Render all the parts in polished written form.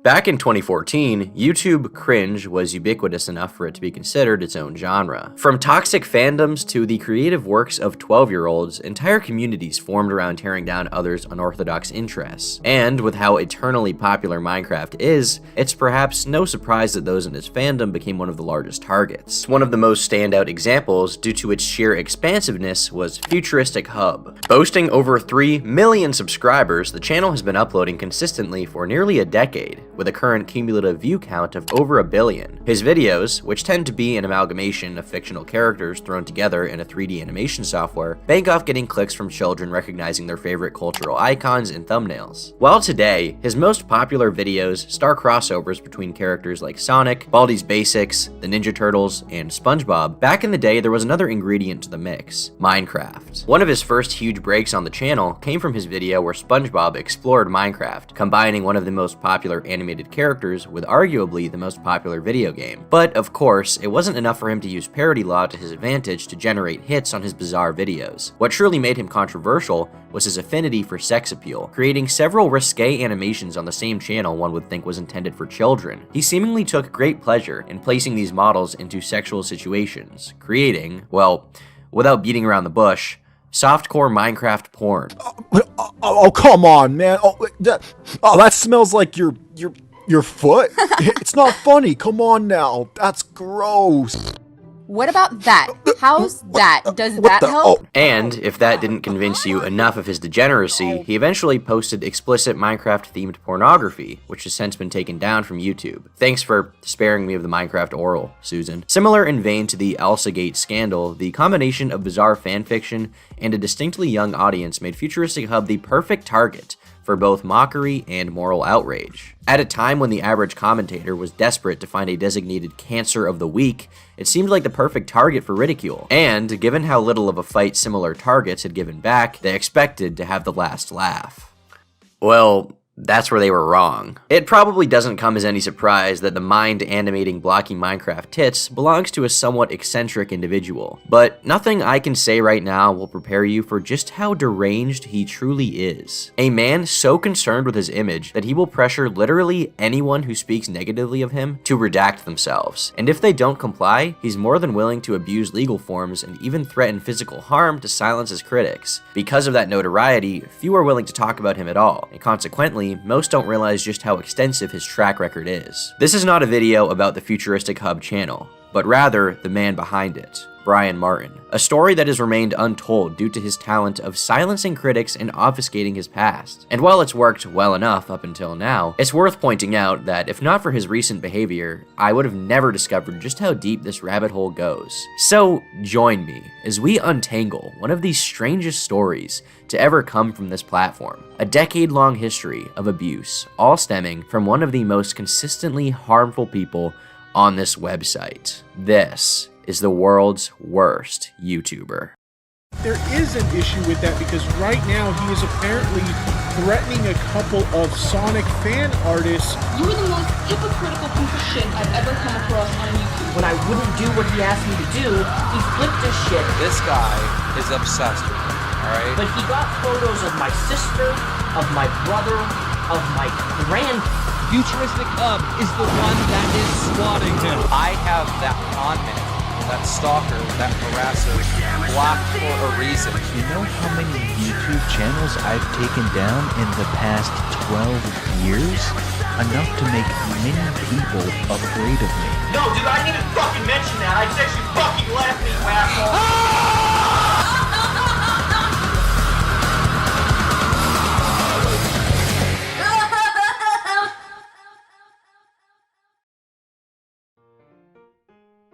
Back in 2014, YouTube cringe was ubiquitous enough for it to be considered its own genre. From toxic fandoms to the creative works of 12-year-olds, entire communities formed around tearing down others' unorthodox interests. And with how eternally popular Minecraft is, it's perhaps no surprise that those in its fandom became one of the largest targets. One of the most standout examples, due to its sheer expansiveness, was FuturisticHub. Boasting over 3 million subscribers, the channel has been uploading consistently for nearly a decade, with a current cumulative view count of over 1 billion. His videos, which tend to be an amalgamation of fictional characters thrown together in a 3D animation software, bank off getting clicks from children recognizing their favorite cultural icons and thumbnails. While today, his most popular videos star crossovers between characters like Sonic, Baldi's Basics, the Ninja Turtles, and SpongeBob, back in the day there was another ingredient to the mix: Minecraft. One of his first huge breaks on the channel came from his video where SpongeBob explored Minecraft, combining one of the most popular animated characters with arguably the most popular video game. But of course, it wasn't enough for him to use parody law to his advantage to generate hits on his bizarre videos. What truly made him controversial was his affinity for sex appeal, creating several risque animations on the same channel one would think was intended for children. He seemingly took great pleasure in placing these models into sexual situations, creating, well, without beating around the bush, softcore Minecraft porn. Oh, come on, man. That smells like your foot. It's not funny. Come on now. That's gross. What about that? How's that? Does that help? And if that didn't convince you enough of his degeneracy, he eventually posted explicit Minecraft-themed pornography, which has since been taken down from YouTube. Thanks for sparing me of the Minecraft oral, Susan. Similar in vein to the Elsagate scandal, the combination of bizarre fanfiction and a distinctly young audience made FuturisticHub the perfect target for both mockery and moral outrage. At a time when the average commentator was desperate to find a designated cancer of the week, it seemed like the perfect target for ridicule. And given how little of a fight similar targets had given back, they expected to have the last laugh. Well, that's where they were wrong. It probably doesn't come as any surprise that the mind-animating blocky Minecraft tits belongs to a somewhat eccentric individual, but nothing I can say right now will prepare you for just how deranged he truly is. A man so concerned with his image that he will pressure literally anyone who speaks negatively of him to redact themselves, and if they don't comply, he's more than willing to abuse legal forms and even threaten physical harm to silence his critics. Because of that notoriety, few are willing to talk about him at all, and consequently, most don't realize just how extensive his track record is. This is not a video about the FuturisticHub channel, but rather the man behind it, Brian Martin. A story that has remained untold due to his talent of silencing critics and obfuscating his past. And while it's worked well enough up until now, it's worth pointing out that if not for his recent behavior, I would have never discovered just how deep this rabbit hole goes. So join me as we untangle one of the strangest stories to ever come from this platform. A decade-long history of abuse, all stemming from one of the most consistently harmful people on this website. This is the world's worst YouTuber. There is an issue with that because right now he is apparently threatening a couple of Sonic fan artists. You are the most hypocritical piece of shit I've ever come across on YouTube. When I wouldn't do what he asked me to do, he flipped his shit. This guy is obsessed with me, alright? But he got photos of my sister, of my brother, of my FuturisticHub is the one that is swatting him. I have that conman, that stalker, that harasser, blocked for a reason. You know how many YouTube channels I've taken down in the past 12 years? Enough to make many people afraid of me. No, dude, I didn't even fucking mention that. I said you fucking left me, you asshole.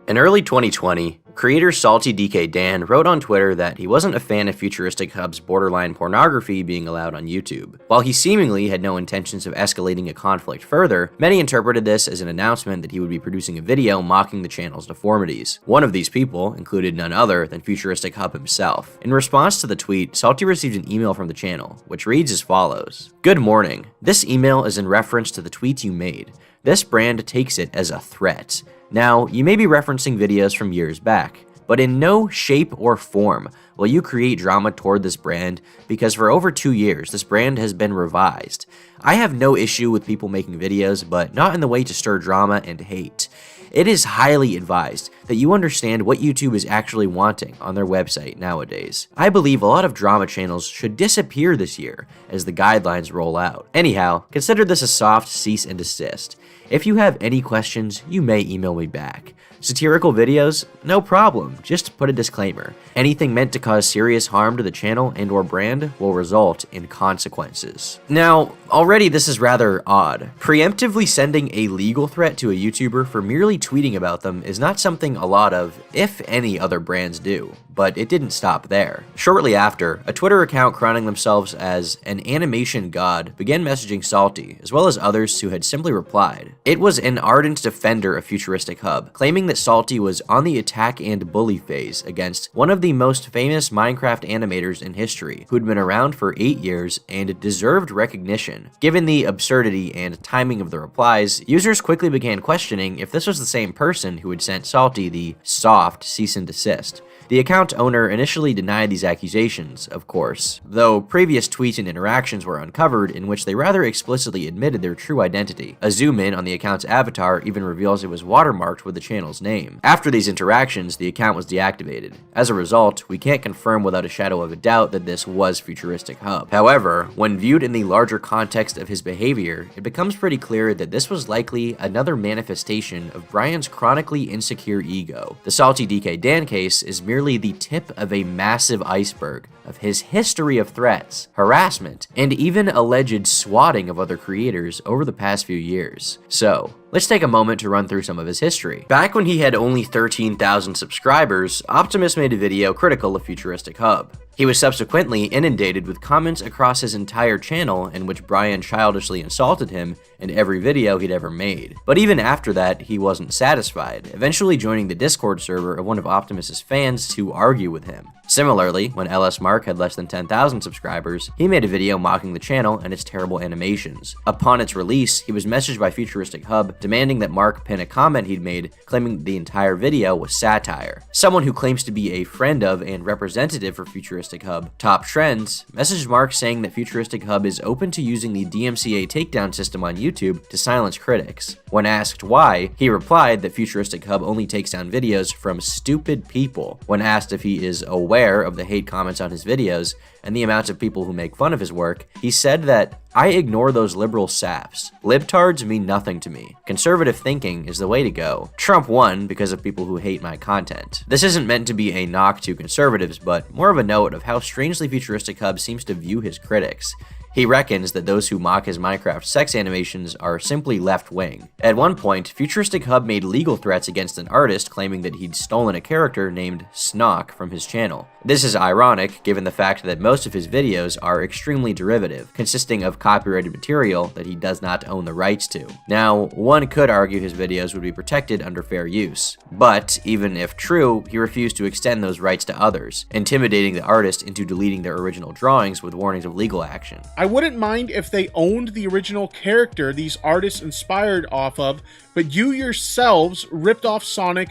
In early 2020, creator SaltyDK Dan wrote on Twitter that he wasn't a fan of FuturisticHub's borderline pornography being allowed on YouTube. While he seemingly had no intentions of escalating a conflict further, many interpreted this as an announcement that he would be producing a video mocking the channel's deformities. One of these people included none other than FuturisticHub himself. In response to the tweet, Salty received an email from the channel, which reads as follows. Good morning. This email is in reference to the tweet you made. This brand takes it as a threat. Now, you may be referencing videos from years back. but in no shape or form will you create drama toward this brand, because for over 2 years, this brand has been revised. I have no issue with people making videos, but not in the way to stir drama and hate. It is highly advised that you understand what YouTube is actually wanting on their website nowadays. I believe a lot of drama channels should disappear this year as the guidelines roll out. Anyhow, consider this a soft cease and desist. If you have any questions, you may email me back. Satirical videos? No problem, just put a disclaimer. Anything meant to cause serious harm to the channel and or brand will result in consequences. Now, already this is rather odd. Preemptively sending a legal threat to a YouTuber for merely tweeting about them is not something a lot of, if any, other brands do. But it didn't stop there. Shortly after, a Twitter account crowning themselves as an animation god began messaging Salty, as well as others who had simply replied. It was an ardent defender of FuturisticHub, claiming that Salty was on the attack and bully phase against one of the most famous Minecraft animators in history, who'd been around for 8 years and deserved recognition. Given the absurdity and timing of the replies, users quickly began questioning if this was the same person who had sent Salty the soft cease and desist. The account owner initially denied these accusations, of course, though previous tweets and interactions were uncovered in which they rather explicitly admitted their true identity. A zoom in on the account's avatar even reveals it was watermarked with the channel's name. After these interactions, the account was deactivated. As a result, we can't confirm without a shadow of a doubt that this was FuturisticHub. However, when viewed in the larger context of his behavior, it becomes pretty clear that this was likely another manifestation of Brian's chronically insecure ego. The Salty DK Dan case is merely the tip of a massive iceberg of his history of threats, harassment, and even alleged swatting of other creators over the past few years. So, let's take a moment to run through some of his history. Back when he had only 13,000 subscribers, Optimus made a video critical of FuturisticHub. He was subsequently inundated with comments across his entire channel in which Brian childishly insulted him in every video he'd ever made. But even after that, he wasn't satisfied, eventually joining the Discord server of one of Optimus's fans to argue with him. Similarly, when LS Mark had less than 10,000 subscribers, he made a video mocking the channel and its terrible animations. Upon its release, he was messaged by FuturisticHub demanding that Mark pin a comment he'd made claiming the entire video was satire. Someone who claims to be a friend of and representative for FuturisticHub, Top Trends, messaged Mark saying that FuturisticHub is open to using the DMCA takedown system on YouTube to silence critics. When asked why, he replied that FuturisticHub only takes down videos from stupid people. When asked if he is aware of the hate comments on his videos and the amounts of people who make fun of his work, he said that, "I ignore those liberal saps. Libtards mean nothing to me. Conservative thinking is the way to go. Trump won because of people who hate my content." This isn't meant to be a knock to conservatives, but more of a note of how strangely FuturisticHub seems to view his critics. He reckons that those who mock his Minecraft sex animations are simply left-wing. At one point, FuturisticHub made legal threats against an artist claiming that he'd stolen a character named Snock from his channel. This is ironic given the fact that most of his videos are extremely derivative, consisting of copyrighted material that he does not own the rights to. Now, one could argue his videos would be protected under fair use, but even if true, he refused to extend those rights to others, intimidating the artist into deleting their original drawings with warnings of legal action. I wouldn't mind if they owned the original character these artists inspired off of, but you yourselves ripped off Sonic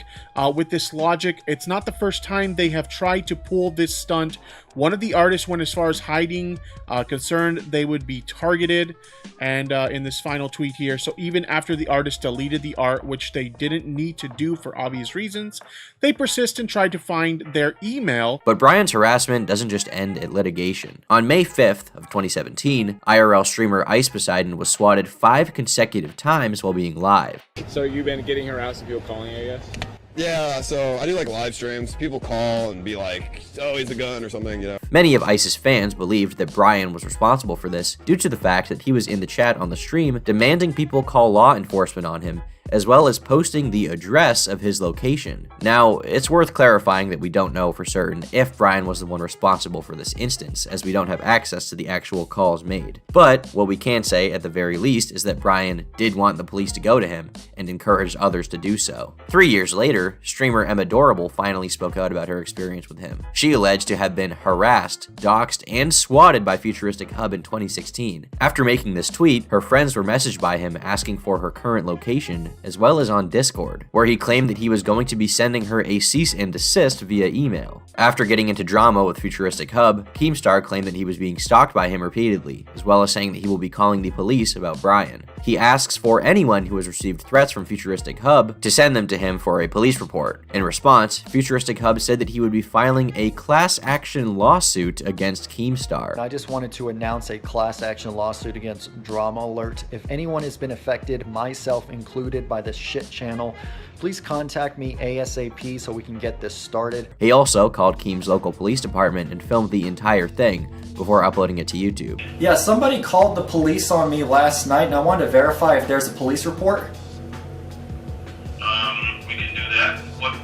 with this logic. It's not the first time they have tried to pull this stunt. One of the artists went as far as hiding, concerned they would be targeted, and in this final tweet here, so even after the artist deleted the art, which they didn't need to do for obvious reasons, they persist and try to find their email. But Brian's harassment doesn't just end at litigation. On May 5th of 2017, IRL streamer Ice Poseidon was swatted 5 consecutive times while being live. So you've been getting harassed with people calling you, I guess? Yeah, so I do like live streams. People call and be like, oh, he's a gun or something, you know. Many of Ice's fans believed that Brian was responsible for this due to the fact that he was in the chat on the stream demanding people call law enforcement on him, as well as posting the address of his location. Now, it's worth clarifying that we don't know for certain if Brian was the one responsible for this instance, as we don't have access to the actual calls made. But what we can say, at the very least, is that Brian did want the police to go to him and encouraged others to do so. 3 years later, streamer Emma Dorable finally spoke out about her experience with him. She alleged to have been harassed, doxxed, and swatted by FuturisticHub in 2016. After making this tweet, her friends were messaged by him asking for her current location as well as on Discord, where he claimed that he was going to be sending her a cease and desist via email. After getting into drama with FuturisticHub, Keemstar claimed that he was being stalked by him repeatedly, as well as saying that he will be calling the police about Brian. He asks for anyone who has received threats from FuturisticHub to send them to him for a police report. In response, FuturisticHub said that he would be filing a class action lawsuit against Keemstar. I just wanted to announce a class action lawsuit against Drama Alert. If anyone has been affected, myself included, by this shit channel, please contact me ASAP so we can get this started. He also called Keem's local police department and filmed the entire thing before uploading it to YouTube. Yeah, somebody called the police on me last night and I wanted to verify if there's a police report. We can do that. What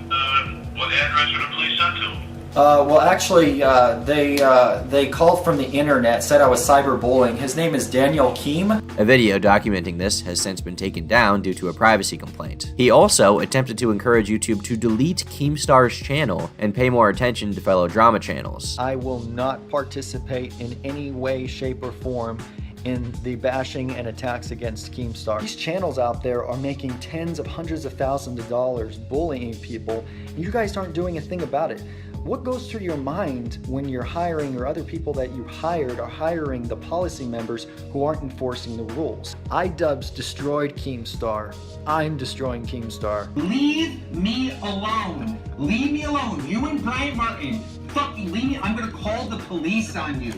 address are the police sent to? Well, actually, they called from the internet, said I was cyberbullying. His name is Daniel Keem. A video documenting this has since been taken down due to a privacy complaint. He also attempted to encourage YouTube to delete Keemstar's channel and pay more attention to fellow drama channels. I will not participate in any way, shape, or form in the bashing and attacks against Keemstar. These channels out there are making tens of hundreds of thousands of dollars bullying people, and you guys aren't doing a thing about it. What goes through your mind when you're hiring, or other people that you hired are hiring, the policy members who aren't enforcing the rules? iDubbbz destroyed Keemstar. I'm destroying Keemstar. Leave me alone. Leave me alone. You and Brian Martin. Fucking leave me. I'm gonna call the police on you.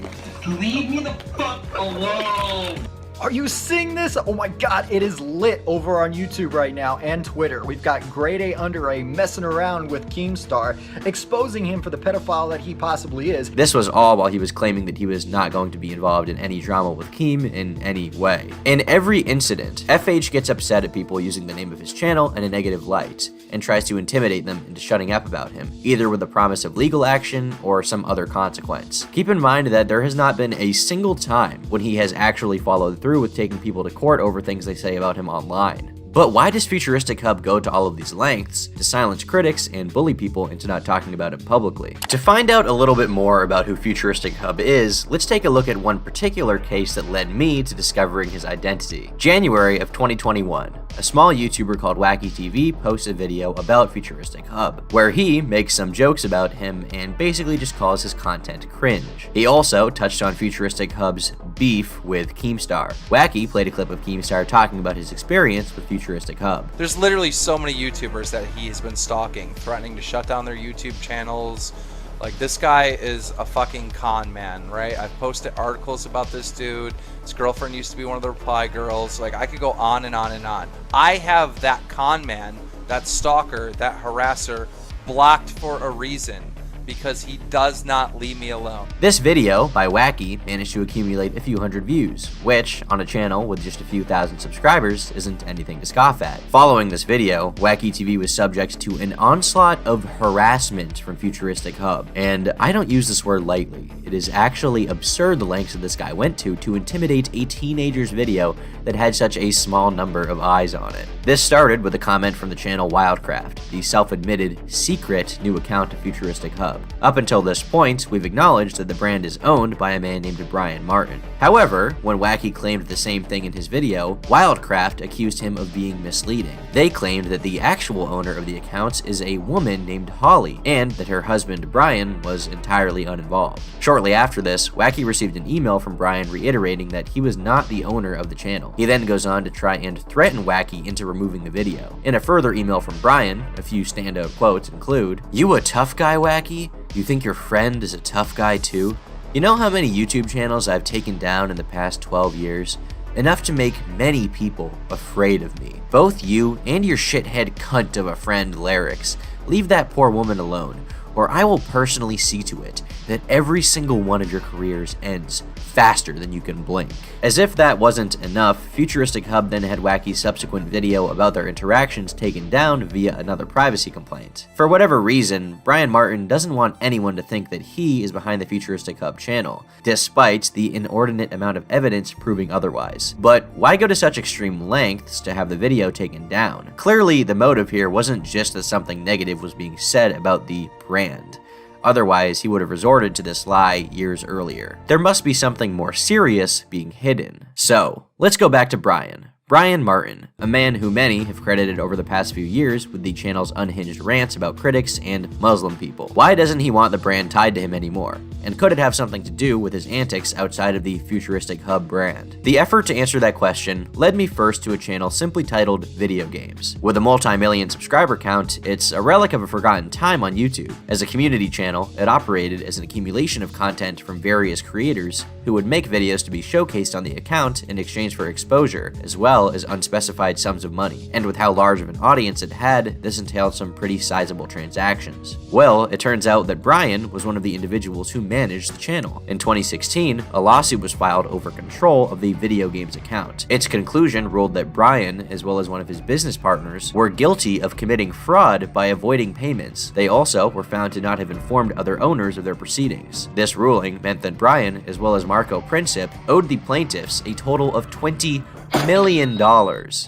Leave me the fuck alone. Are you seeing this? Oh my god, it is lit over on YouTube right now and Twitter. We've got Grade A Under A messing around with Keemstar, exposing him for the pedophile that he possibly is. This was all while he was claiming that he was not going to be involved in any drama with Keem in any way. In every incident, FH gets upset at people using the name of his channel in a negative light, and tries to intimidate them into shutting up about him, either with the promise of legal action or some other consequence. Keep in mind that there has not been a single time when he has actually followed through with taking people to court over things they say about him online. But why does FuturisticHub go to all of these lengths to silence critics and bully people into not talking about it publicly? To find out a little bit more about who FuturisticHub is, let's take a look at one particular case that led me to discovering his identity. January of 2021, a small YouTuber called Wacky TV posts a video about FuturisticHub, where he makes some jokes about him and basically just calls his content cringe. He also touched on FuturisticHub's beef with Keemstar. Wacky played a clip of Keemstar talking about his experience with FuturisticHub. There's literally so many YouTubers that he has been stalking, threatening to shut down their YouTube channels. Like, this guy is a fucking con man, right? I've posted articles about this dude. His girlfriend used to be one of the reply girls. Like, I could go on and on and on. I have that con man, that stalker, that harasser blocked for a reason, because he does not leave me alone. This video by Wacky managed to accumulate a few hundred views, which, on a channel with just a few thousand subscribers, isn't anything to scoff at. Following this video, Wacky TV was subject to an onslaught of harassment from FuturisticHub, and I don't use this word lightly. It is actually absurd the lengths that this guy went to intimidate a teenager's video that had such a small number of eyes on it. This started with a comment from the channel Wildcraft, the self-admitted, secret new account of FuturisticHub. Up until this point, we've acknowledged that the brand is owned by a man named Brian Martin. However, when Wacky claimed the same thing in his video, Wildcraft accused him of being misleading. They claimed that the actual owner of the accounts is a woman named Holly, and that her husband Brian was entirely uninvolved. Shortly after this, Wacky received an email from Brian reiterating that he was not the owner of the channel. He then goes on to try and threaten Wacky into removing the video. In a further email from Brian, a few standout quotes include, "You a tough guy, Wacky? You think your friend is a tough guy too? You know how many YouTube channels I've taken down in the past 12 years? Enough to make many people afraid of me. Both you and your shithead cunt of a friend, Larix. Leave that poor woman alone, or I will personally see to it that every single one of your careers ends faster than you can blink." As if that wasn't enough, FuturisticHub then had Wacky's subsequent video about their interactions taken down via another privacy complaint. For whatever reason, Brian Martin doesn't want anyone to think that he is behind the FuturisticHub channel, despite the inordinate amount of evidence proving otherwise. But why go to such extreme lengths to have the video taken down? Clearly, the motive here wasn't just that something negative was being said about the brand. Otherwise, he would have resorted to this lie years earlier. There must be something more serious being hidden. So, let's go back to Brian. Brian Martin, a man who many have credited over the past few years with the channel's unhinged rants about critics and Muslim people. Why doesn't he want the brand tied to him anymore? And could it have something to do with his antics outside of the FuturisticHub brand? The effort to answer that question led me first to a channel simply titled Video Games. With a multi-million subscriber count, it's a relic of a forgotten time on YouTube. As a community channel, it operated as an accumulation of content from various creators who would make videos to be showcased on the account in exchange for exposure, as well as unspecified sums of money. And with how large of an audience it had, this entailed some pretty sizable transactions. Well, it turns out that Brian was one of the individuals who managed the channel. In 2016, a lawsuit was filed over control of the Video Games account. Its conclusion ruled that Brian, as well as one of his business partners, were guilty of committing fraud by avoiding payments. They also were found to not have informed other owners of their proceedings. This ruling meant that Brian, as well as Marco Princip, owed the plaintiffs a total of $20 million.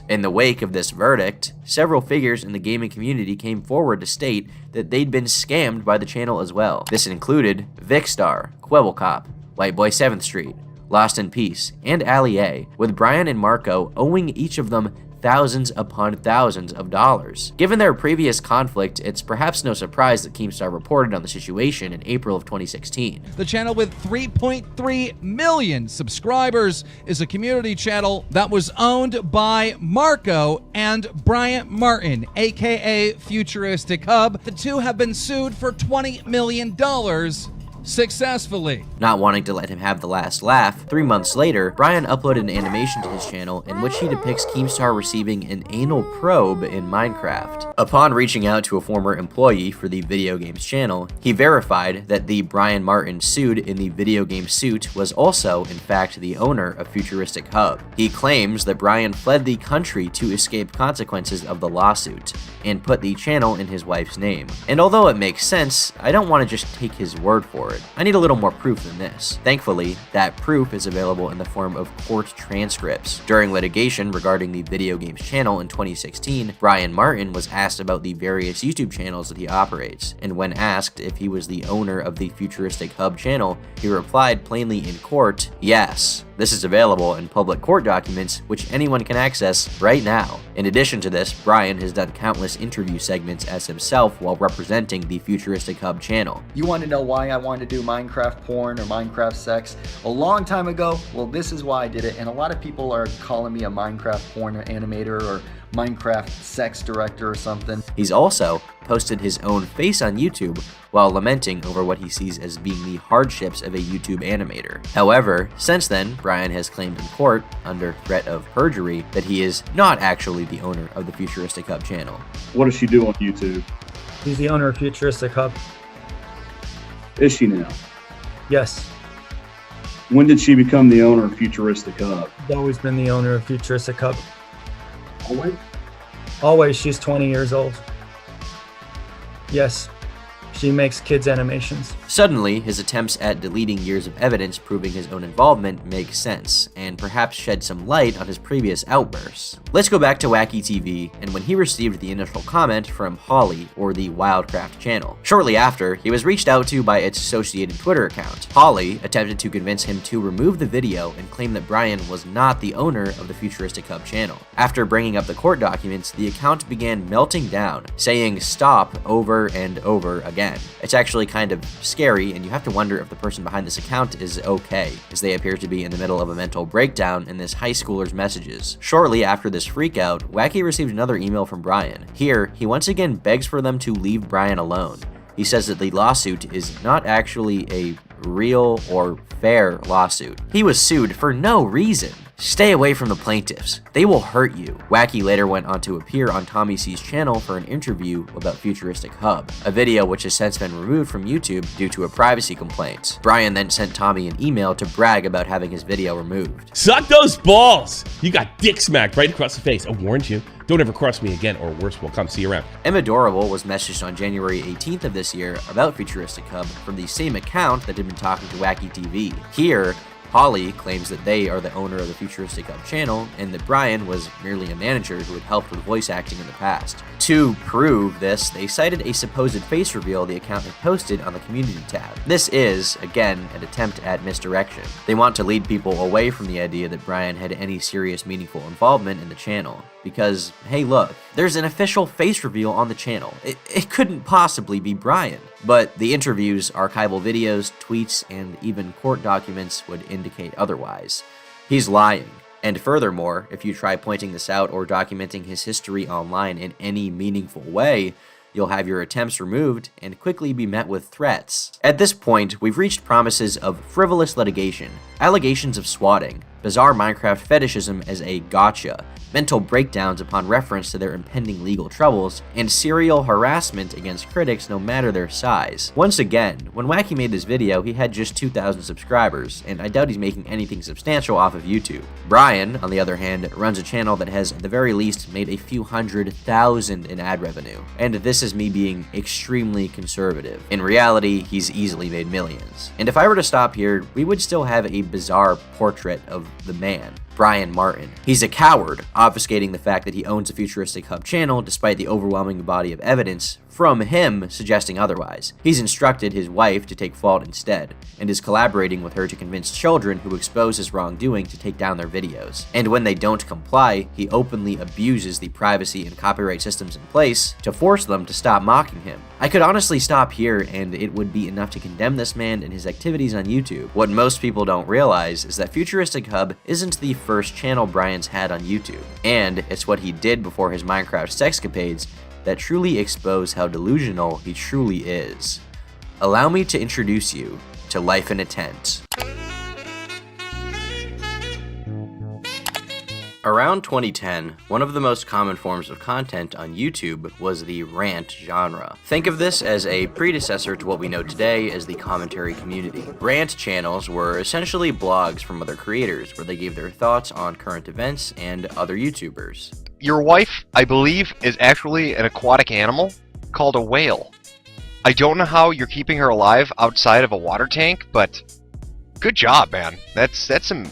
In the wake of this verdict, several figures in the gaming community came forward to state that they'd been scammed by the channel as well. This included Vicstar, Quebblecop, Whiteboy 7th Street, Lost in Peace, and Ali A, with Brian and Marco owing each of them thousands upon thousands of dollars. Given their previous conflict, it's perhaps no surprise that Keemstar reported on the situation in April of 2016. The channel with 3.3 million subscribers is a community channel that was owned by Marco and Brian Martin, aka FuturisticHub. The two have been sued for $20 million successfully. Not wanting to let him have the last laugh, 3 months later, Brian uploaded an animation to his channel in which he depicts Keemstar receiving an anal probe in Minecraft. Upon reaching out to a former employee for the Video Games channel, he verified that the Brian Martin sued in the video game suit was also, in fact, the owner of FuturisticHub. He claims that Brian fled the country to escape consequences of the lawsuit, and put the channel in his wife's name. And although it makes sense, I don't want to just take his word for it. I need a little more proof than this. Thankfully, that proof is available in the form of court transcripts. During litigation regarding the Video Games channel in 2016, Brian Martin was asked about the various YouTube channels that he operates, and when asked if he was the owner of the FuturisticHub channel, he replied plainly in court, yes. This is available in public court documents, which anyone can access right now. In addition to this, Brian has done countless interview segments as himself while representing the FuturisticHub channel. You want to know why I wanted to do Minecraft porn or Minecraft sex? A long time ago? Well, this is why I did it, and a lot of people are calling me a Minecraft porn animator or Minecraft sex director or something. He's also posted his own face on YouTube while lamenting over what he sees as being the hardships of a YouTube animator. However, since then, Brian has claimed in court, under threat of perjury, that he is not actually the owner of the FuturisticHub channel. What does she do on YouTube? She's the owner of FuturisticHub. Is she now? Yes. When did she become the owner of FuturisticHub? She's always been the owner of FuturisticHub. Always? Always. She's 20 years old. Yes. She makes kids' animations. Suddenly, his attempts at deleting years of evidence proving his own involvement make sense, and perhaps shed some light on his previous outbursts. Let's go back to Wacky TV, and when he received the initial comment from Holly, or the Wildcraft channel. Shortly after, he was reached out to by its associated Twitter account. Holly attempted to convince him to remove the video and claim that Brian was not the owner of the FuturisticHub channel. After bringing up the court documents, the account began melting down, saying stop over and over again. It's actually kind of scary, and you have to wonder if the person behind this account is okay, as they appear to be in the middle of a mental breakdown in this high schooler's messages. Shortly after this freakout, Wacky received another email from Brian. Here, he once again begs for them to leave Brian alone. He says that the lawsuit is not actually a real or fair lawsuit. He was sued for no reason. Stay away from the plaintiffs. They will hurt you. Wacky later went on to appear on Tommy C's channel for an interview about FuturisticHub, a video which has since been removed from YouTube due to a privacy complaint. Brian then sent Tommy an email to brag about having his video removed. Suck those balls! You got dick smacked right across the face. I warned you. Don't ever cross me again, or worse, we'll come see you around. Adorable was messaged on January 18th of this year about FuturisticHub from the same account that had been talking to Wacky TV. Here, Holly claims that they are the owner of the FuturisticHub channel and that Brian was merely a manager who had helped with voice acting in the past. To prove this, they cited a supposed face reveal the account had posted on the community tab. This is, again, an attempt at misdirection. They want to lead people away from the idea that Brian had any serious meaningful involvement in the channel. Because, hey look, there's an official face reveal on the channel. It couldn't possibly be Brian. But the interviews, archival videos, tweets, and even court documents would indicate otherwise. He's lying. And furthermore, if you try pointing this out or documenting his history online in any meaningful way, you'll have your attempts removed and quickly be met with threats. At this point, we've reached promises of frivolous litigation, allegations of swatting, bizarre Minecraft fetishism as a gotcha, mental breakdowns upon reference to their impending legal troubles, and serial harassment against critics no matter their size. Once again, when Wacky made this video, he had just 2,000 subscribers, and I doubt he's making anything substantial off of YouTube. Brian, on the other hand, runs a channel that has at the very least made a few $100,000 in ad revenue, and this is me being extremely conservative. In reality, he's easily made millions. And if I were to stop here, we would still have a bizarre portrait of the man, Brian Martin. He's a coward, obfuscating the fact that he owns a FuturisticHub channel despite the overwhelming body of evidence from him suggesting otherwise. He's instructed his wife to take fault instead, and is collaborating with her to convince children who expose his wrongdoing to take down their videos. And when they don't comply, he openly abuses the privacy and copyright systems in place to force them to stop mocking him. I could honestly stop here and it would be enough to condemn this man and his activities on YouTube. What most people don't realize is that FuturisticHub isn't the first channel Brian's had on YouTube, and it's what he did before his Minecraft sexcapades that truly expose how delusional he truly is. Allow me to introduce you to Life in a Tent. Around 2010, one of the most common forms of content on YouTube was the rant genre. Think of this as a predecessor to what we know today as the commentary community. Rant channels were essentially blogs from other creators where they gave their thoughts on current events and other YouTubers. Your wife, I believe, is actually an aquatic animal called a whale. I don't know how you're keeping her alive outside of a water tank, but good job, man. That's some,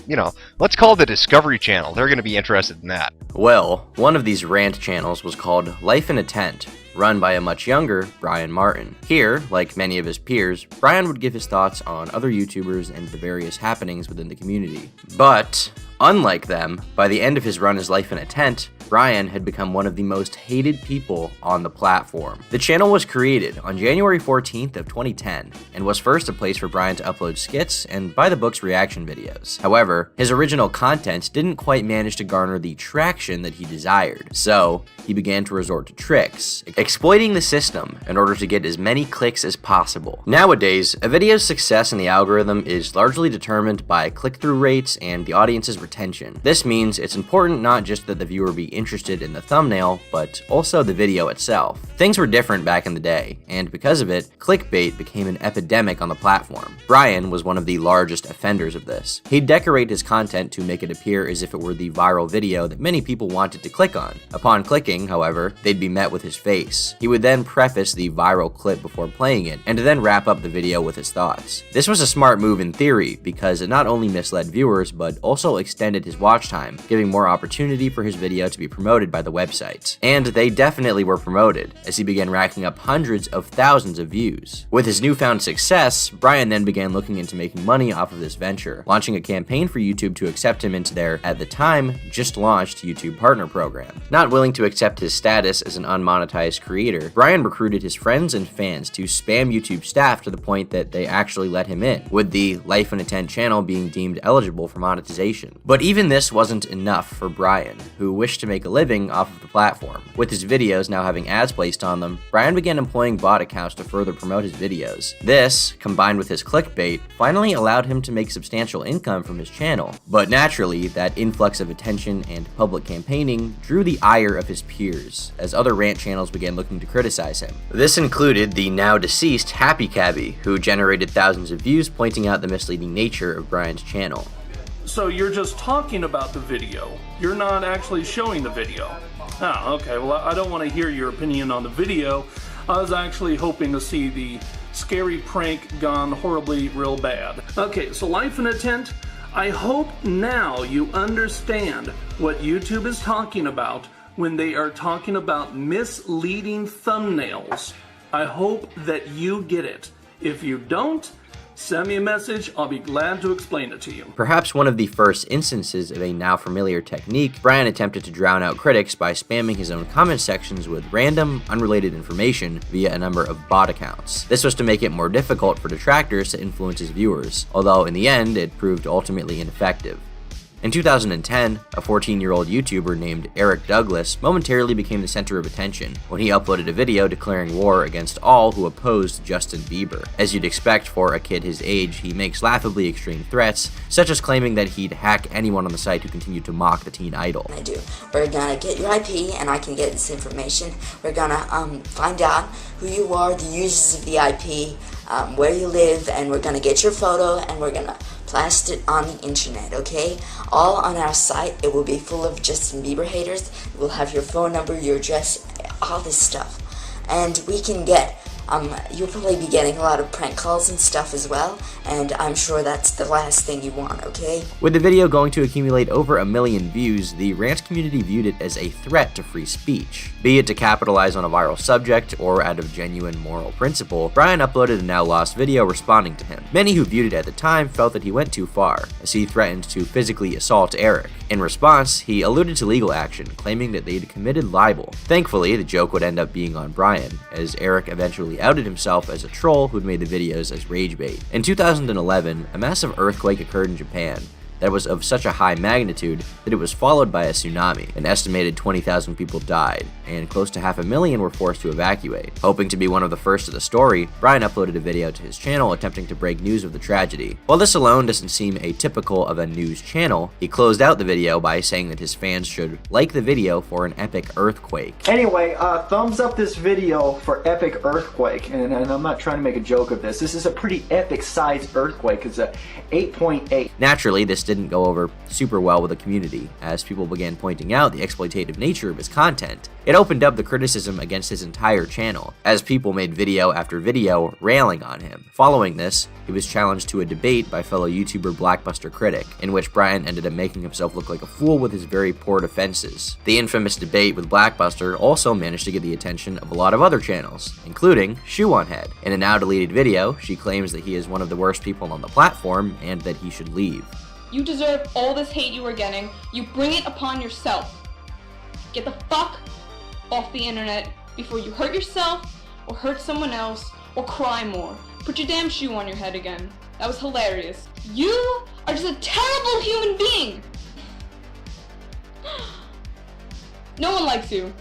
let's call it the Discovery Channel. They're going to be interested in that. Well, one of these rant channels was called Life in a Tent, run by a much younger Brian Martin. Here, like many of his peers, Brian would give his thoughts on other YouTubers and the various happenings within the community. But unlike them, by the end of his run as Life in a Tent, Brian had become one of the most hated people on the platform. The channel was created on January 14th of 2010 and was first a place for Brian to upload skits and by-the-books reaction videos. However, his original content didn't quite manage to garner the traction that he desired, so he began to resort to tricks, exploiting the system in order to get as many clicks as possible. Nowadays, a video's success in the algorithm is largely determined by click-through rates and the audience's retention. This means it's important not just that the viewer be interested in the thumbnail, but also the video itself. Things were different back in the day, and because of it, clickbait became an epidemic on the platform. Brian was one of the largest offenders of this. He'd decorate his content to make it appear as if it were the viral video that many people wanted to click on. Upon clicking, however, they'd be met with his face. He would then preface the viral clip before playing it, and then wrap up the video with his thoughts. This was a smart move in theory, because it not only misled viewers, but also extended his watch time, giving more opportunity for his video to be promoted by the website. And they definitely were promoted, as he began racking up hundreds of thousands of views. With his newfound success, Brian then began looking into making money off of this venture, launching a campaign for YouTube to accept him into their, at the time, just launched YouTube Partner Program. Not willing to accept his status as an unmonetized creator, Brian recruited his friends and fans to spam YouTube staff to the point that they actually let him in, with the Life in a Tent channel being deemed eligible for monetization. But even this wasn't enough for Brian, who wished to make a living off of the platform. With his videos now having ads placed on them, Brian began employing bot accounts to further promote his videos. This, combined with his clickbait, finally allowed him to make substantial income from his channel. But naturally, that influx of attention and public campaigning drew the ire of his peers, as other rant channels began looking to criticize him. This included the now deceased Happy Cabby, who generated thousands of views pointing out the misleading nature of Brian's channel. So you're just talking about the video. You're not actually showing the video. Ah, okay, well I don't want to hear your opinion on the video. I was actually hoping to see the scary prank gone horribly real bad. Okay, so Life in a Tent, I hope now you understand what YouTube is talking about when they are talking about misleading thumbnails. I hope that you get it. If you don't, send me a message. I'll be glad to explain it to you. Perhaps one of the first instances of a now familiar technique, Brian attempted to drown out critics by spamming his own comment sections with random, unrelated information via a number of bot accounts. This was to make it more difficult for detractors to influence his viewers, although in the end it proved ultimately ineffective. In 2010, a 14-year-old YouTuber named Eric Douglas momentarily became the center of attention when he uploaded a video declaring war against all who opposed Justin Bieber. As you'd expect for a kid his age, he makes laughably extreme threats, such as claiming that he'd hack anyone on the site who continued to mock the teen idol. We're gonna get your IP, and I can get this information. We're gonna find out who you are, the users of the IP, where you live, and we're gonna get your photo, and we're gonna blast it on the internet, okay? All on our site. It will be full of Justin Bieber haters. We'll have your phone number, your address, all this stuff. And we can get, you'll probably be getting a lot of prank calls and stuff as well, and I'm sure that's the last thing you want, okay? With the video going to accumulate over 1 million views, the rant community viewed it as a threat to free speech. Be it to capitalize on a viral subject or out of genuine moral principle, Brian uploaded a now lost video responding to him. Many who viewed it at the time felt that he went too far, as he threatened to physically assault Eric. In response, he alluded to legal action, claiming that they'd committed libel. Thankfully, the joke would end up being on Brian, as Eric eventually outed himself as a troll who'd made the videos as rage bait. In 2011, a massive earthquake occurred in Japan that was of such a high magnitude that it was followed by a tsunami. An estimated 20,000 people died, and close to 500,000 were forced to evacuate. Hoping to be one of the first to the story, Brian uploaded a video to his channel attempting to break news of the tragedy. While this alone doesn't seem atypical of a news channel, he closed out the video by saying that his fans should like the video for an epic earthquake. Anyway, thumbs up this video for epic earthquake, and I'm not trying to make a joke of this. This is a pretty epic sized earthquake. It's a 8.8. Naturally, this didn't go over super well with the community, as people began pointing out the exploitative nature of his content. It opened up the criticism against his entire channel, as people made video after video railing on him. Following this, he was challenged to a debate by fellow YouTuber Blackbuster Critic, in which Brian ended up making himself look like a fool with his very poor defenses. The infamous debate with Blackbuster also managed to get the attention of a lot of other channels, including Shoe on Head. In a now deleted video, she claims that he is one of the worst people on the platform and that he should leave. You deserve all this hate you are getting. You bring it upon yourself. Get the fuck off the internet before you hurt yourself or hurt someone else or cry more. Put your damn shoe on your head again. That was hilarious. You are just a terrible human being. No one likes you.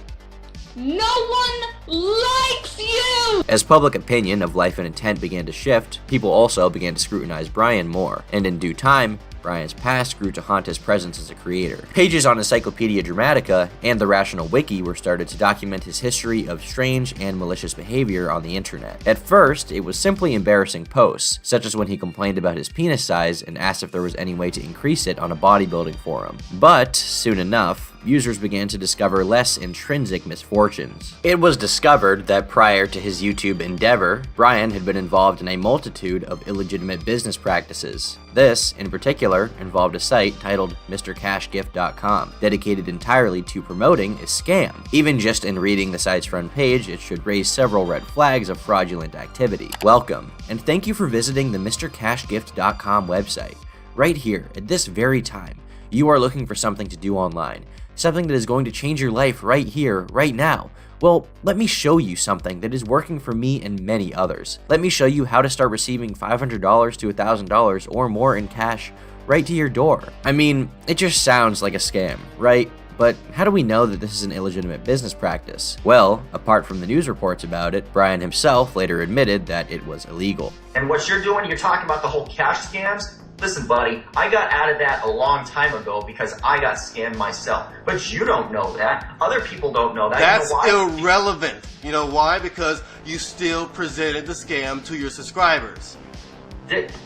No one likes you! As public opinion of Life and Intent began to shift, people also began to scrutinize Brian more, and in due time, Brian's past grew to haunt his presence as a creator. Pages on Encyclopedia Dramatica and the Rational Wiki were started to document his history of strange and malicious behavior on the internet. At first, it was simply embarrassing posts, such as when he complained about his penis size and asked if there was any way to increase it on a bodybuilding forum. But, soon enough, users began to discover less intrinsic misfortunes. It was discovered that prior to his YouTube endeavor, Brian had been involved in a multitude of illegitimate business practices. This, in particular, involved a site titled MrCashGift.com, dedicated entirely to promoting a scam. Even just in reading the site's front page, it should raise several red flags of fraudulent activity. Welcome, and thank you for visiting the MrCashGift.com website. Right here, at this very time, you are looking for something to do online, something that is going to change your life right here, right now. Well, let me show you something that is working for me and many others. Let me show you how to start receiving $500 to $1,000 or more in cash right to your door. I mean, it just sounds like a scam, right? But how do we know that this is an illegitimate business practice? Well, apart from the news reports about it, Brian himself later admitted that it was illegal. And what you're doing, you're talking about the whole cash scams? Listen, buddy, I got out of that a long time ago because I got scammed myself. But you don't know that. Other people don't know that. That's you know why? irrelevant. You know why? Because you still presented the scam to your subscribers.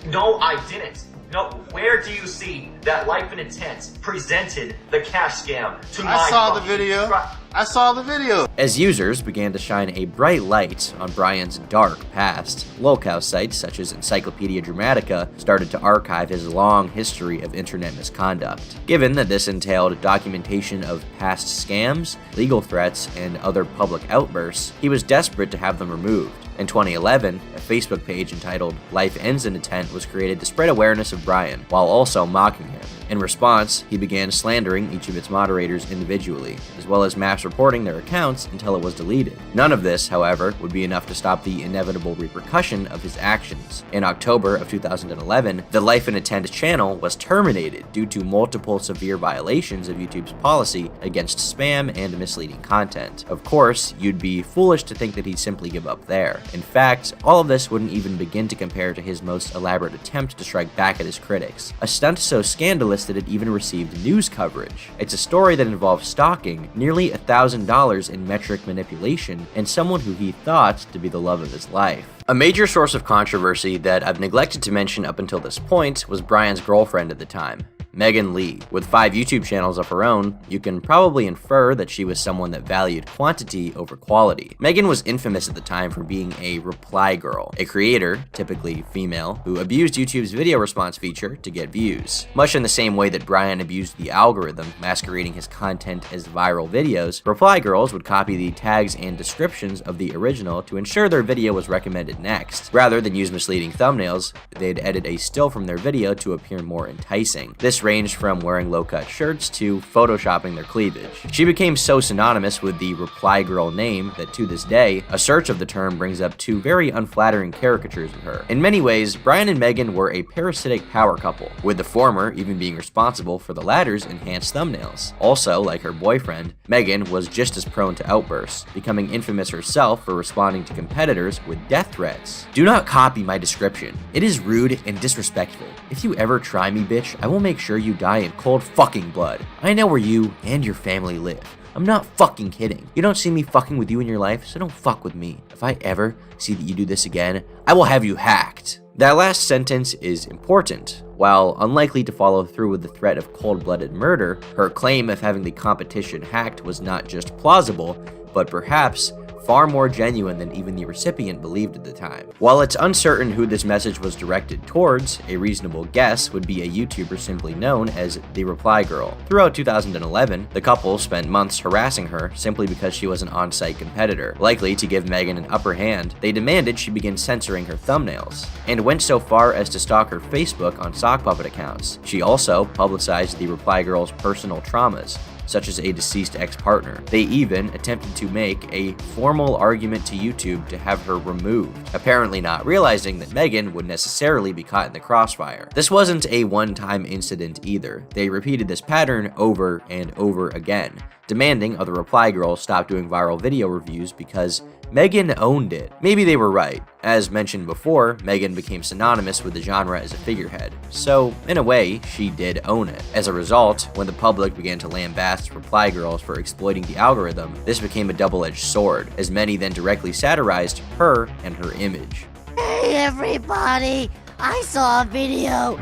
No, I didn't. No, where do you see that Life in Intent presented the cash scam to my I saw the fucking video. fri- I saw the video. As users began to shine a bright light on Brian's dark past, lolcow sites such as Encyclopedia Dramatica started to archive his long history of internet misconduct. Given that this entailed documentation of past scams, legal threats, and other public outbursts, he was desperate to have them removed. In 2011, a Facebook page entitled Life Ends in Intent was created to spread awareness of Brian, while also mocking him. In response, he began slandering each of its moderators individually, as well as mass reporting their accounts until it was deleted. None of this, however, would be enough to stop the inevitable repercussion of his actions. In October of 2011, the Life in Intent channel was terminated due to multiple severe violations of YouTube's policy against spam and misleading content. Of course, you'd be foolish to think that he'd simply give up there. In fact, all of this wouldn't even begin to compare to his most elaborate attempt to strike back at his critics, a stunt so scandalous that it even received news coverage. It's a story that involves stalking, nearly $1,000 in metric manipulation, and someone who he thought to be the love of his life. A major source of controversy that I've neglected to mention up until this point was Brian's girlfriend at the time, Megan Lee. With 5 YouTube channels of her own, you can probably infer that she was someone that valued quantity over quality. Megan was infamous at the time for being a reply girl, a creator, typically female, who abused YouTube's video response feature to get views. Much in the same way that Brian abused the algorithm, masquerading his content as viral videos, reply girls would copy the tags and descriptions of the original to ensure their video was recommended next. Rather than use misleading thumbnails, they'd edit a still from their video to appear more enticing. This ranged from wearing low-cut shirts to photoshopping their cleavage. She became so synonymous with the reply girl name that to this day, a search of the term brings up 2 very unflattering caricatures of her. In many ways, Brian and Megan were a parasitic power couple, with the former even being responsible for the latter's enhanced thumbnails. Also, like her boyfriend, Megan was just as prone to outbursts, becoming infamous herself for responding to competitors with death threats. Do not copy my description. It is rude and disrespectful. If you ever try me, bitch, I will make sure you die in cold fucking blood. I know where you and your family live. I'm not fucking kidding. You don't see me fucking with you in your life, so don't fuck with me. If I ever see that you do this again, I will have you hacked. That last sentence is important. While unlikely to follow through with the threat of cold-blooded murder, her claim of having the competition hacked was not just plausible, but perhaps far more genuine than even the recipient believed at the time. While it's uncertain who this message was directed towards, a reasonable guess would be a YouTuber simply known as the Reply Girl. Throughout 2011, the couple spent months harassing her simply because she was an on-site competitor. Likely to give Megan an upper hand, they demanded she begin censoring her thumbnails, and went so far as to stalk her Facebook on sock puppet accounts. She also publicized the Reply Girl's personal traumas, such as a deceased ex-partner. They even attempted to make a formal argument to YouTube to have her removed, apparently not realizing that Megan would necessarily be caught in the crossfire. This wasn't a one-time incident either. They repeated this pattern over and over again, demanding other Reply Girls stop doing viral video reviews because Megan owned it. Maybe they were right. As mentioned before, Megan became synonymous with the genre as a figurehead, so in a way, she did own it. As a result, when the public began to lambast Reply Girls for exploiting the algorithm, this became a double-edged sword, as many then directly satirized her and her image. Hey everybody, I saw a video.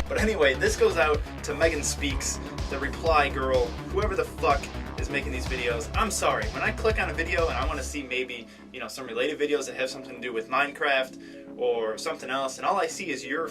But anyway, this goes out to Megan Speaks, the Reply Girl, whoever the fuck is making these videos. I'm sorry, when I click on a video and I want to see maybe, some related videos that have something to do with Minecraft or something else, and all I see is your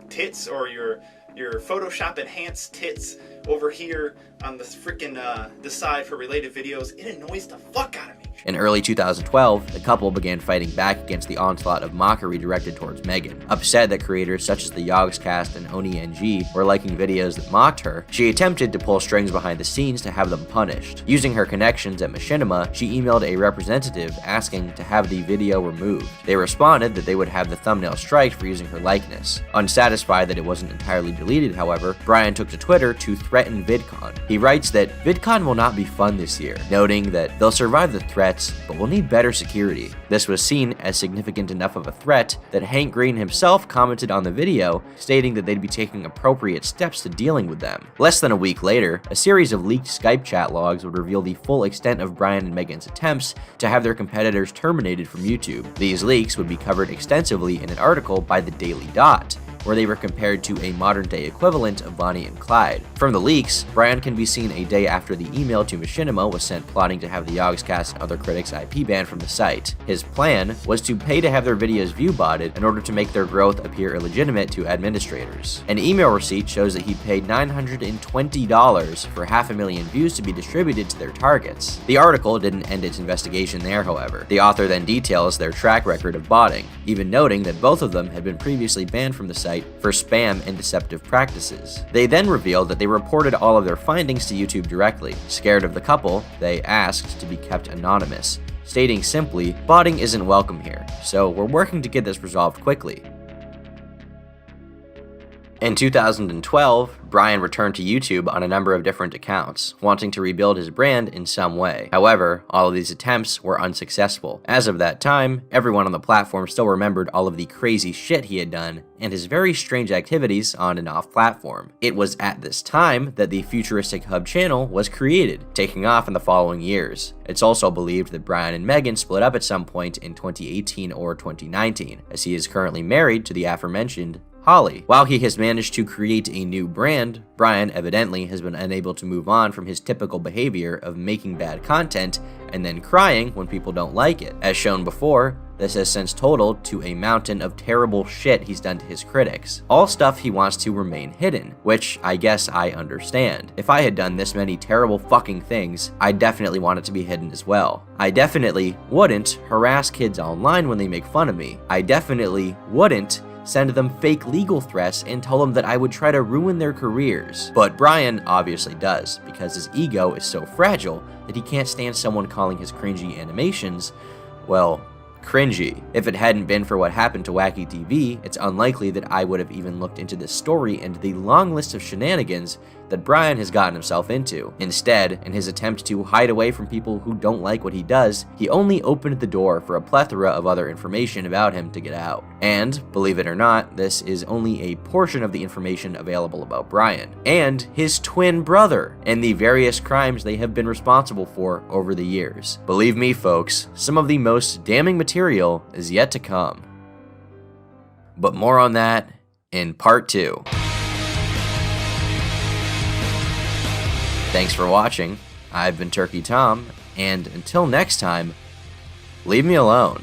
tits or your Photoshop enhanced tits over here on the freaking the side for related videos, it annoys the fuck out of me. In early 2012, the couple began fighting back against the onslaught of mockery directed towards Megan. Upset that creators such as the Yogscast and OniNG were liking videos that mocked her, she attempted to pull strings behind the scenes to have them punished. Using her connections at Machinima, she emailed a representative asking to have the video removed. They responded that they would have the thumbnail striked for using her likeness. Unsatisfied that it wasn't entirely deleted, however, Brian took to Twitter to threaten VidCon. He writes that VidCon will not be fun this year, noting that they'll survive the threat threats, but will need better security. This was seen as significant enough of a threat that Hank Green himself commented on the video, stating that they'd be taking appropriate steps to dealing with them. Less than a week later, a series of leaked Skype chat logs would reveal the full extent of Brian and Megan's attempts to have their competitors terminated from YouTube. These leaks would be covered extensively in an article by the Daily Dot, where they were compared to a modern-day equivalent of Bonnie and Clyde. From the leaks, Brian can be seen a day after the email to Machinima was sent plotting to have the Yogscast and other critics IP banned from the site. His plan was to pay to have their videos view-botted in order to make their growth appear illegitimate to administrators. An email receipt shows that he paid $920 for 500,000 views to be distributed to their targets. The article didn't end its investigation there, however. The author then details their track record of botting, even noting that both of them had been previously banned from the site for spam and deceptive practices. They then revealed that they reported all of their findings to YouTube directly. Scared of the couple, they asked to be kept anonymous, stating simply, "Botting isn't welcome here, so we're working to get this resolved quickly." In 2012, Brian returned to YouTube on a number of different accounts, wanting to rebuild his brand in some way. However, all of these attempts were unsuccessful. As of that time, everyone on the platform still remembered all of the crazy shit he had done and his very strange activities on and off platform. It was at this time that the FuturisticHub channel was created, taking off in the following years. It's also believed that Brian and Megan split up at some point in 2018 or 2019, as he is currently married to the aforementioned Holly. While he has managed to create a new brand, Brian evidently has been unable to move on from his typical behavior of making bad content and then crying when people don't like it. As shown before, this has since totaled to a mountain of terrible shit he's done to his critics. All stuff he wants to remain hidden, which I guess I understand. If I had done this many terrible fucking things, I definitely want it to be hidden as well. I definitely wouldn't harass kids online when they make fun of me. I definitely wouldn't send them fake legal threats and tell them that I would try to ruin their careers. But Brian obviously does, because his ego is so fragile that he can't stand someone calling his cringy animations, well, cringy. If it hadn't been for what happened to Wacky TV, it's unlikely that I would have even looked into this story and the long list of shenanigans that Brian has gotten himself into. Instead, in his attempt to hide away from people who don't like what he does, he only opened the door for a plethora of other information about him to get out. And, believe it or not, this is only a portion of the information available about Brian, and his twin brother, and the various crimes they have been responsible for over the years. Believe me, folks, some of the most damning material is yet to come. But more on that in part 2. Thanks for watching. I've been Turkey Tom, and until next time, leave me alone.